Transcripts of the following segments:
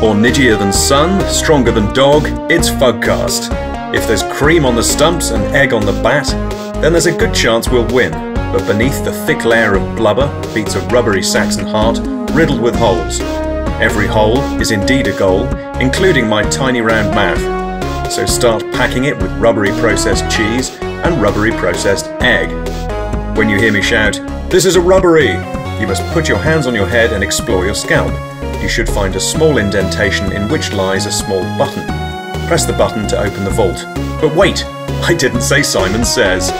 Or nidgier than sun, stronger than dog, it's Fugcast. If there's cream on the stumps and egg on the bat, then there's a good chance we'll win. But beneath the thick layer of blubber beats a rubbery Saxon heart riddled with holes. Every hole is indeed a goal, including my tiny round mouth. So start packing it with rubbery processed cheese and rubbery processed egg. When you hear me shout, "This is a rubbery!" you must put your hands on your head and explore your scalp. You should find a small indentation in which lies a small button. Press the button to open the vault. But wait, I didn't say Simon Says.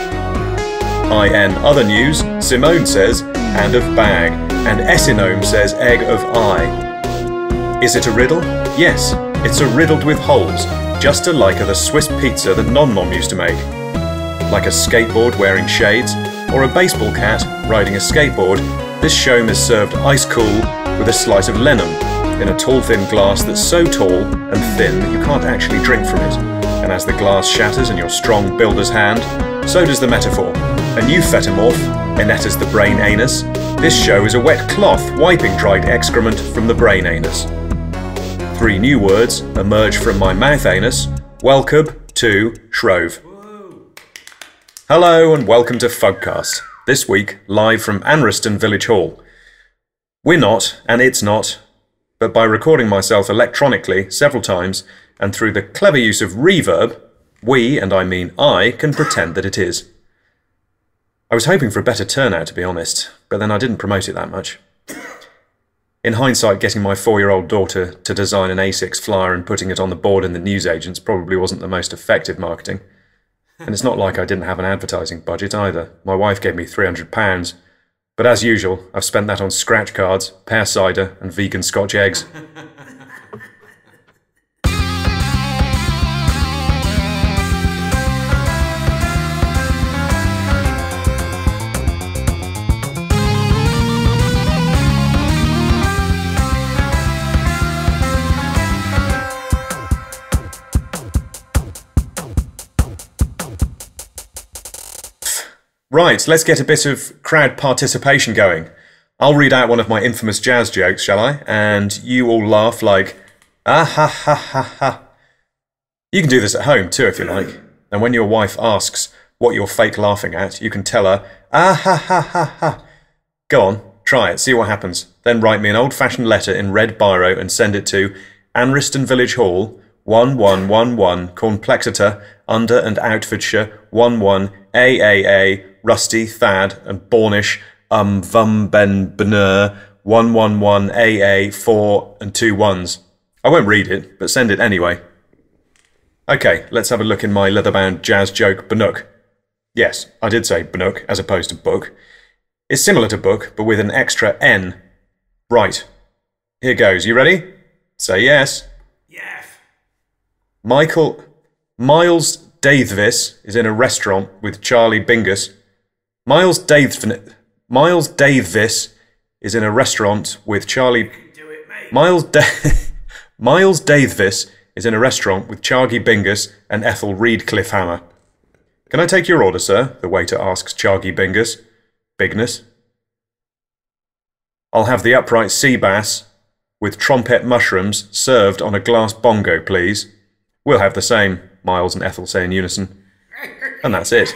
IN other news, Simone says, and of bag, and Esinome says egg of eye. Is it a riddle? Yes, it's a riddled with holes, just alike the Swiss pizza that Non-Mom used to make. Like a skateboard wearing shades, or a baseball cat riding a skateboard, this shome is served ice cool with a slice of lenham in a tall thin glass that's so tall and thin that you can't actually drink from it. And as the glass shatters in your strong builder's hand, so does the metaphor. A new fetamorph, Inetta's the brain anus. This show is a wet cloth wiping dried excrement from the brain anus. 3 new words emerge from my mouth anus. Welcome to Shrove. Hello and welcome to Fugcast. This week, live from Anriston Village Hall. We're not, and it's not, but by recording myself electronically several times and through the clever use of reverb, we, and I mean I, can pretend that it is. I was hoping for a better turnout, to be honest, but then I didn't promote it that much. In hindsight, getting my 4-year-old daughter to design an A6 flyer and putting it on the board in the newsagents probably wasn't the most effective marketing. And it's not like I didn't have an advertising budget either. My wife gave me £300, but as usual, I've spent that on scratch cards, pear cider and vegan Scotch eggs. Right, let's get a bit of crowd participation going. I'll read out one of my infamous jazz jokes, shall I? And you all laugh like, ah ha ha ha ha. You can do this at home too if you like. And when your wife asks what you're fake laughing at, you can tell her, ah ha ha ha ha. Go on, try it, see what happens. Then write me an old-fashioned letter in red biro and send it to Anriston Village Hall, 1111 Cornplexeter, Under and Outfordshire, 11 AAA, Rusty, Thad, and Bornish, Vum, Ben, Benur, 111 AA, 4 and 2 1s. I won't read it, but send it anyway. Okay, let's have a look in my leather-bound jazz joke, Banook. Yes, I did say Banook as opposed to book. It's similar to book, but with an extra N. Right. Here goes. You ready? Say yes. Yes. Miles Davis is in a restaurant with Charlie Bingus. Miles Davis is in a restaurant with Charlie... Do it, mate. Miles Davis is in a restaurant with Chargy Bingus and Ethel Reed Cliffhammer. Can I take your order, sir? The waiter asks Chargy Bingus. Bigness. I'll have the upright sea bass with trompet mushrooms served on a glass bongo, please. We'll have the same, Miles and Ethel say in unison. And that's it.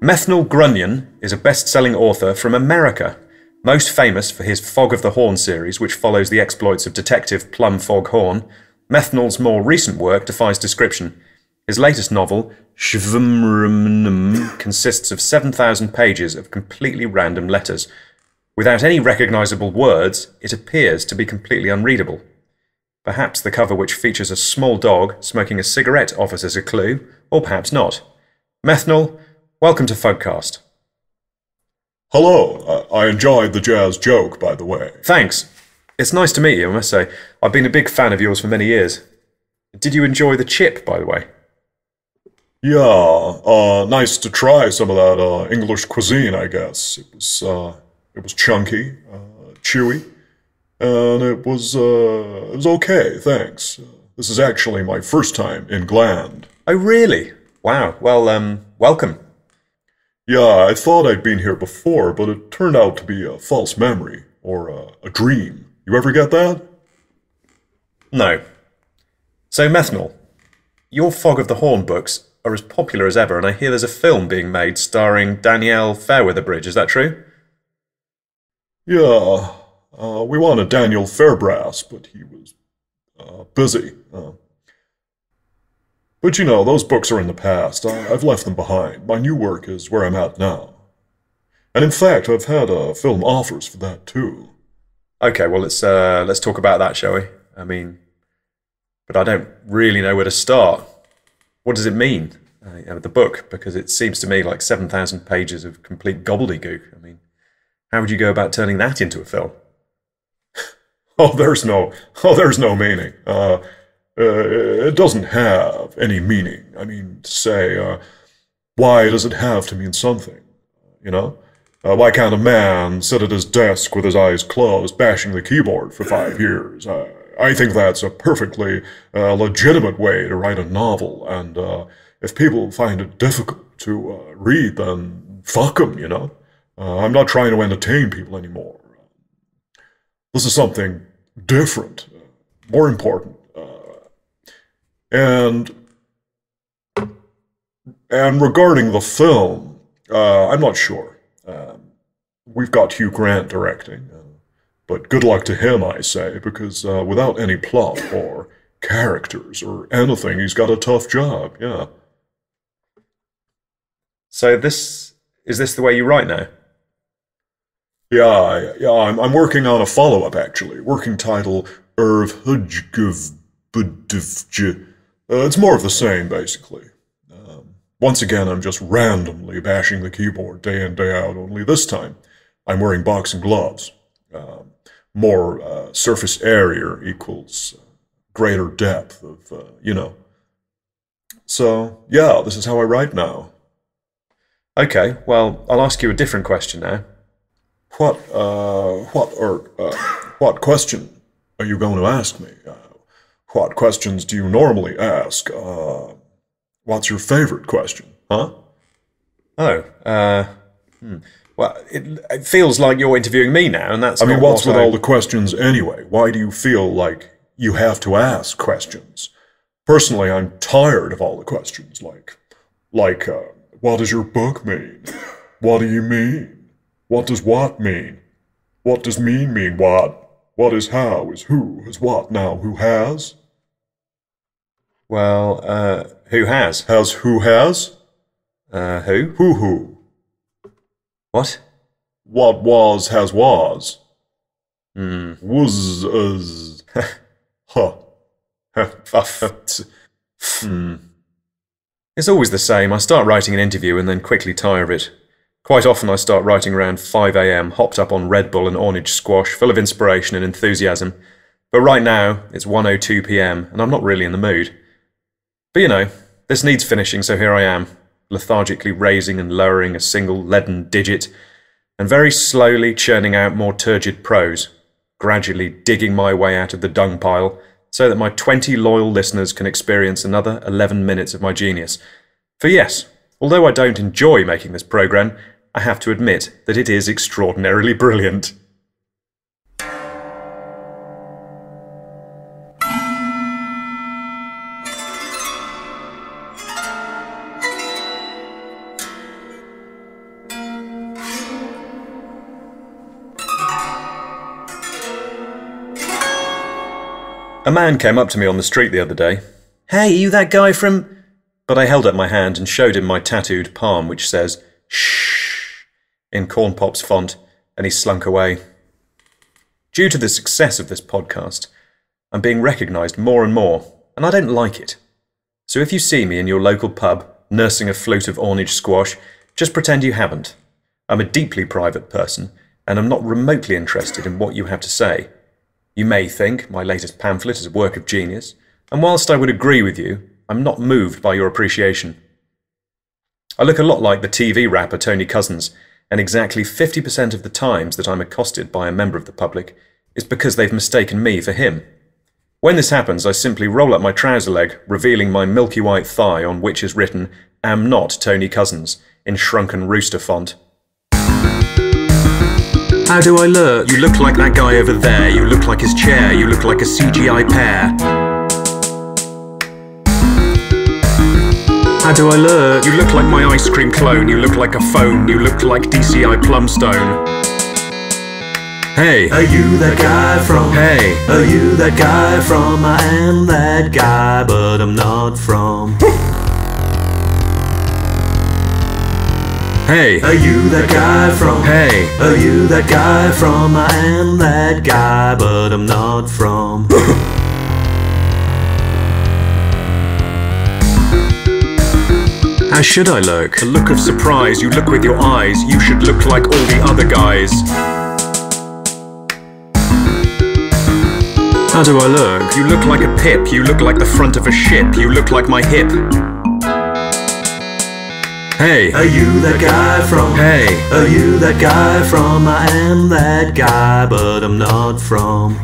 Methnal Grunion is a best-selling author from America, most famous for his Fog of the Horn series, which follows the exploits of Detective Plum Fog Horn. Methnal's more recent work defies description. His latest novel, Shvmrmnm, consists of 7,000 pages of completely random letters. Without any recognisable words, it appears to be completely unreadable. Perhaps the cover, which features a small dog smoking a cigarette, offers us a clue, or perhaps not. Methnal, welcome to Fugcast. Hello, I enjoyed the jazz joke, by the way. Thanks. It's nice to meet you, I must say. I've been a big fan of yours for many years. Did you enjoy the chip, by the way? Yeah, nice to try some of that English cuisine, I guess. It was chunky, chewy, and it was okay, thanks. This is actually my first time in Gland. Oh, really? Wow. Well, welcome. Yeah, I thought I'd been here before, but it turned out to be a false memory, or a dream. You ever get that? No. So, Methanol, your Fog of the Horn books are as popular as ever, and I hear there's a film being made starring Danielle Fairweatherbridge. Is that true? Yeah, we wanted Daniel Fairbrass, but he was busy. But you know, those books are in the past. I've left them behind. My new work is where I'm at now. And in fact, I've had film offers for that too. Okay, well, let's talk about that, shall we? I mean, but I don't really know where to start. What does it mean, the book? Because it seems to me like 7,000 pages of complete gobbledygook. I mean, how would you go about turning that into a film? There's no meaning. It doesn't have any meaning. I mean, to say, why does it have to mean something? You know? Why can't a man sit at his desk with his eyes closed, bashing the keyboard for 5 years? I think that's a perfectly legitimate way to write a novel, and if people find it difficult to read, then fuck them, you know? I'm not trying to entertain people anymore. This is something different, more important. And regarding the film, I'm not sure. We've got Hugh Grant directing, but good luck to him, I say, because without any plot or characters or anything, he's got a tough job, yeah. So is this the way you write now? Yeah, I'm working on a follow-up, actually. Working title, Ervhudgvbudvj. It's more of the same, basically. Once again, I'm just randomly bashing the keyboard day in, day out, only this time I'm wearing boxing gloves. More surface area equals greater depth of, you know. So, yeah, this is how I write now. Okay, well, I'll ask you a different question now. What question are you going to ask me? What questions do you normally ask? What's your favorite question, huh? Oh, well, it feels like you're interviewing me now, and that's I mean, what's with all the questions anyway? Why do you feel like you have to ask questions? Personally, I'm tired of all the questions, like, what does your book mean? What do you mean? What does what mean? What does mean what? What is how, is who, is what now, who has? Well, who has? Has who has? Who? Who? What? What was has was. Was, huh. It's always the same. I start writing an interview and then quickly tire of it. Quite often I start writing around 5 a.m, hopped up on Red Bull and orange squash, full of inspiration and enthusiasm. But right now, it's 1:02 p.m, and I'm not really in the mood. But you know, this needs finishing, so here I am, lethargically raising and lowering a single leaden digit, and very slowly churning out more turgid prose, gradually digging my way out of the dung pile, so that my 20 loyal listeners can experience another 11 minutes of my genius. For yes, although I don't enjoy making this programme, I have to admit that it is extraordinarily brilliant. A man came up to me on the street the other day. "Hey, you that guy from—" But I held up my hand and showed him my tattooed palm, which says, "Shh," in Corn Pop's font, and he slunk away. Due to the success of this podcast, I'm being recognised more and more, and I don't like it. So if you see me in your local pub, nursing a float of orange squash, just pretend you haven't. I'm a deeply private person, and I'm not remotely interested in what you have to say. You may think my latest pamphlet is a work of genius, And whilst I would agree with you, I'm not moved by your appreciation. I look a lot like the TV rapper Tony Cousins, and exactly 50% of the times that I'm accosted by a member of the public is because they've mistaken me for him. When this happens, I simply roll up my trouser leg, revealing my milky white thigh on which is written, "Am not Tony Cousins," in shrunken rooster font. How do I look? You look like that guy over there, you look like his chair, you look like a C.G.I. pear. How do I look? You look like my ice cream clone, you look like a phone, you look like DCI Plumstone. Hey! Are you that guy from? Hey! Are you that guy from? I am that guy, but I'm not from. Hey! Are you that guy from? Hey! Are you that guy from? I am that guy, but I'm not from. How should I look? A look of surprise, you look with your eyes, you should look like all the other guys. How do I look? You look like a pip, you look like the front of a ship, you look like my hip. Hey! Are you that guy from? Hey! Are you that guy from? I am that guy, but I'm not from.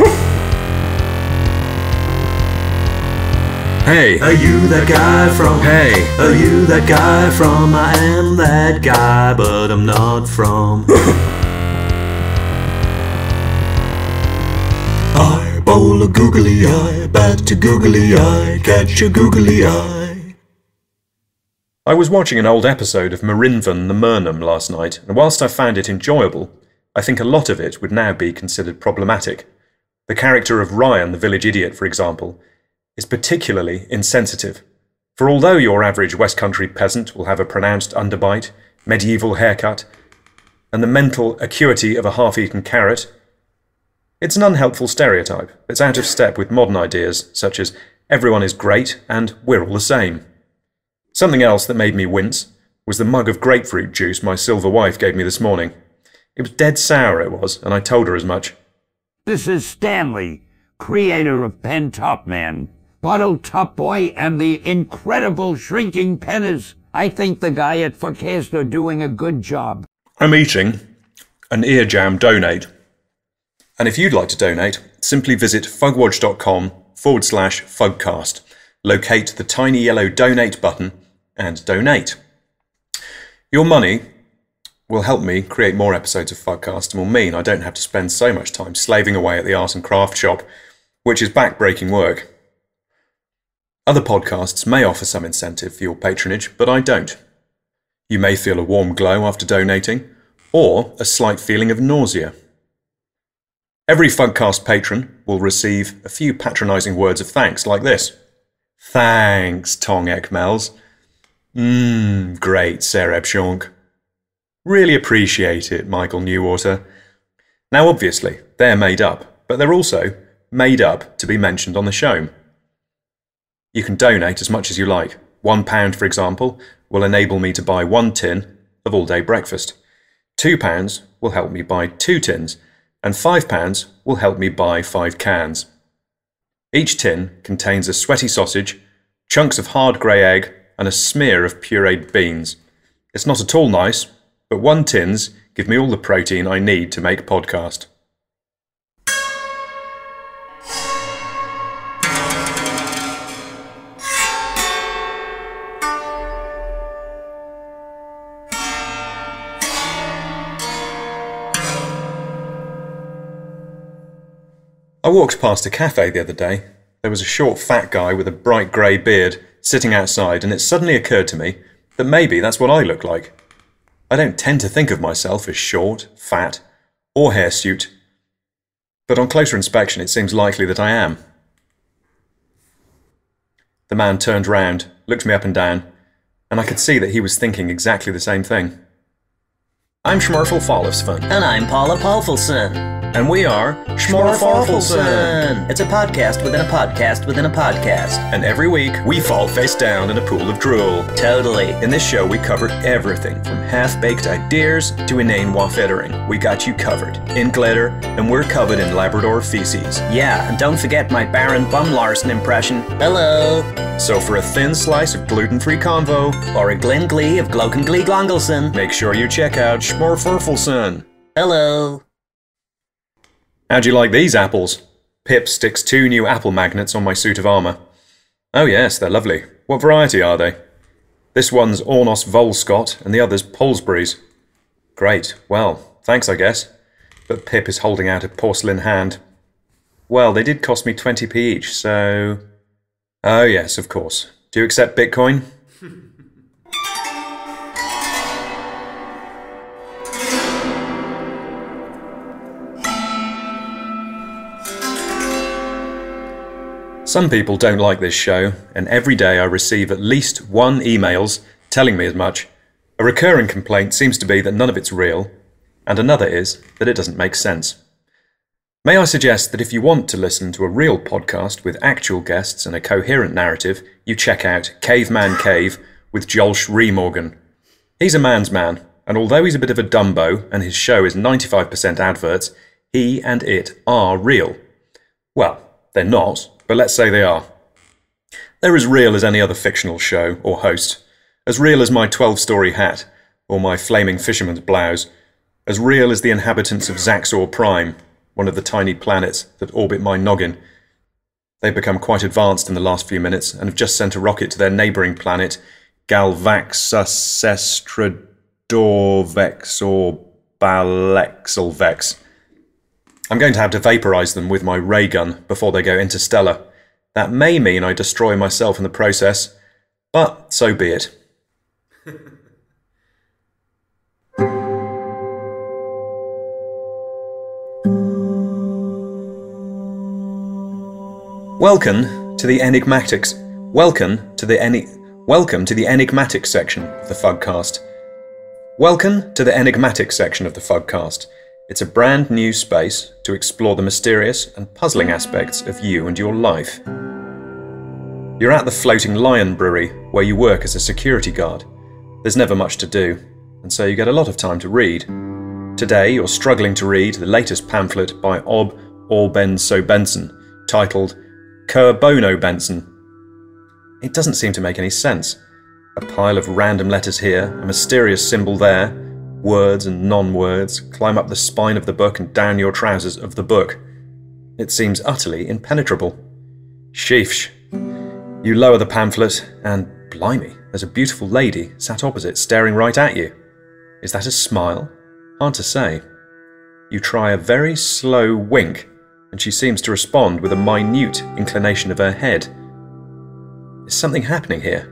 Hey! Are you that guy from? Hey! Are you that guy from? I am that guy, but I'm not from. Eyeball a googly eye, bat to googly eye, catch a googly eye. I was watching an old episode of Marinvan the Murnum last night, and whilst I found it enjoyable, I think a lot of it would now be considered problematic. The character of Ryan, the village idiot, for example, is particularly insensitive. For although your average West Country peasant will have a pronounced underbite, medieval haircut, and the mental acuity of a half-eaten carrot, it's an unhelpful stereotype that's out of step with modern ideas such as everyone is great and we're all the same. Something else that made me wince was the mug of grapefruit juice my silver wife gave me this morning. It was dead sour, it was, and I told her as much. This is Stanley, creator of Pen Top Man, Bottle Top Boy, and the incredible Shrinking Pennies. I think the guy at Forecast are doing a good job. I'm eating an ear jam donate. And if you'd like to donate, simply visit fugwatch.com/fugcast, locate the tiny yellow donate button, and donate. Your money will help me create more episodes of Fugcast and will mean I don't have to spend so much time slaving away at the art and craft shop, which is back-breaking work. Other podcasts may offer some incentive for your patronage, but I don't. You may feel a warm glow after donating, or a slight feeling of nausea. Every Fugcast patron will receive a few patronising words of thanks like this. Thanks, Tong Ekmels. Great, Sereb Shonk. Really appreciate it, Michael Newwater. Now obviously, they're made up, but they're also made up to be mentioned on the show. You can donate as much as you like. £1, for example, will enable me to buy 1 tin of all-day breakfast. £2 will help me buy 2 tins, and £5 will help me buy 5 cans. Each tin contains a sweaty sausage, chunks of hard grey egg, and a smear of pureed beans. It's not at all nice, but 1 tins give me all the protein I need to make podcast. I walked past a cafe the other day. There was a short, fat guy with a bright grey beard sitting outside, and it suddenly occurred to me that maybe that's what I look like. I don't tend to think of myself as short, fat, or hirsute, but on closer inspection it seems likely that I am. The man turned round, looked me up and down, and I could see that he was thinking exactly the same thing. I'm Schmurfel Follifsfun. And I'm Paula Paulfelson. And we are Schmorforfelson. It's a podcast within a podcast within a podcast. And every week, we fall face down in a pool of drool. Totally. In this show, we cover everything from half-baked ideas to inane waffettering. We got you covered in glitter, and we're covered in Labrador feces. Yeah, and don't forget my Baron Bum Larson impression. Hello. So for a thin slice of gluten-free convo, Or a Glen Glee of Gloken Glee Glongelson. make sure you check out Schmorforfelson. Hello. How'd you like these apples? Pip sticks 2 new apple magnets on my suit of armour. Oh yes, they're lovely. What variety are they? This one's Ornos Volscott and the other's Polsbury's. Great, well, thanks I guess. But Pip is holding out a porcelain hand. Well, they did cost me 20p each, so... Oh yes, of course. Do you accept Bitcoin? Some people don't like this show, and every day I receive at least 1 emails telling me as much. A recurring complaint seems to be that none of it's real, and another is that it doesn't make sense. May I suggest that if you want to listen to a real podcast with actual guests and a coherent narrative, you check out Caveman Cave with Jolsh Remorgan. He's a man's man, and although he's a bit of a Dumbo and his show is 95% adverts, he and it are real. Well, they're not, but let's say they are. They're as real as any other fictional show or host, as real as my 12-story hat or my flaming fisherman's blouse, as real as the inhabitants of Zaxor Prime, one of the tiny planets that orbit my noggin. They've become quite advanced in the last few minutes and have just sent a rocket to their neighbouring planet, Galvaxusestradorvex or Balexelvex. I'm going to have to vaporise them with my ray gun before they go interstellar. That may mean I destroy myself in the process, but so be it. Welcome to the enigmatics. Welcome to the enigmatic section of the Fugcast. Welcome to the enigmatic section of the Fugcast. It's a brand new space to explore the mysterious and puzzling aspects of you and your life. You're at the Floating Lion Brewery, where you work as a security guard. There's never much to do, and so you get a lot of time to read. Today you're struggling to read the latest pamphlet by Ob Orbenso Benson, titled Cur Bono Benson. It doesn't seem to make any sense. A pile of random letters here, a mysterious symbol there, words and non-words climb up the spine of the book and down your trousers of the book. It seems utterly impenetrable. Sheesh. You lower the pamphlet and, blimey, there's a beautiful lady sat opposite staring right at you. Is that a smile? Hard to say. You try a very slow wink and she seems to respond with a minute inclination of her head. Is something happening here?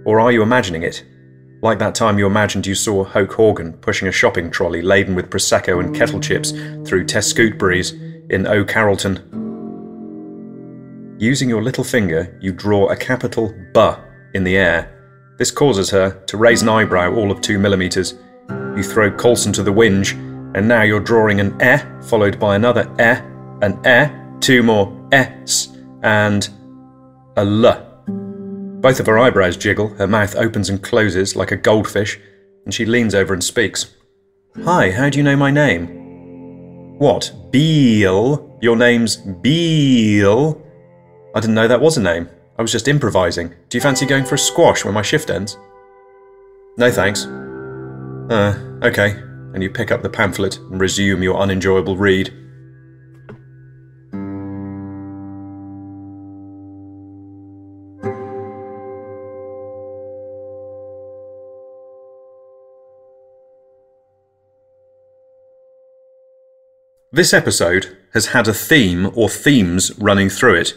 Or are you imagining it? Like that time you imagined you saw Hoke Horgan pushing a shopping trolley laden with Prosecco and kettle chips through Tescootbury's in O'Carrollton. Using your little finger, you draw a capital B in the air. This causes her to raise an eyebrow all of 2 millimeters. You throw Coulson to the whinge, and now you're drawing an E followed by another E, an E, 2 more S, and a L. Both of her eyebrows jiggle, her mouth opens and closes like a goldfish, and she leans over and speaks. Hi, how do you know my name? What, Beale? Your name's Beale? I didn't know that was a name. I was just improvising. Do you fancy going for a squash when my shift ends? No thanks. Okay. And you pick up the pamphlet and resume your unenjoyable read. This episode has had a theme or themes running through it.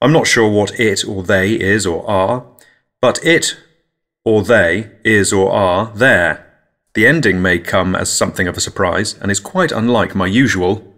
I'm not sure what it or they is or are, but it or they is or are there. The ending may come as something of a surprise and is quite unlike my usual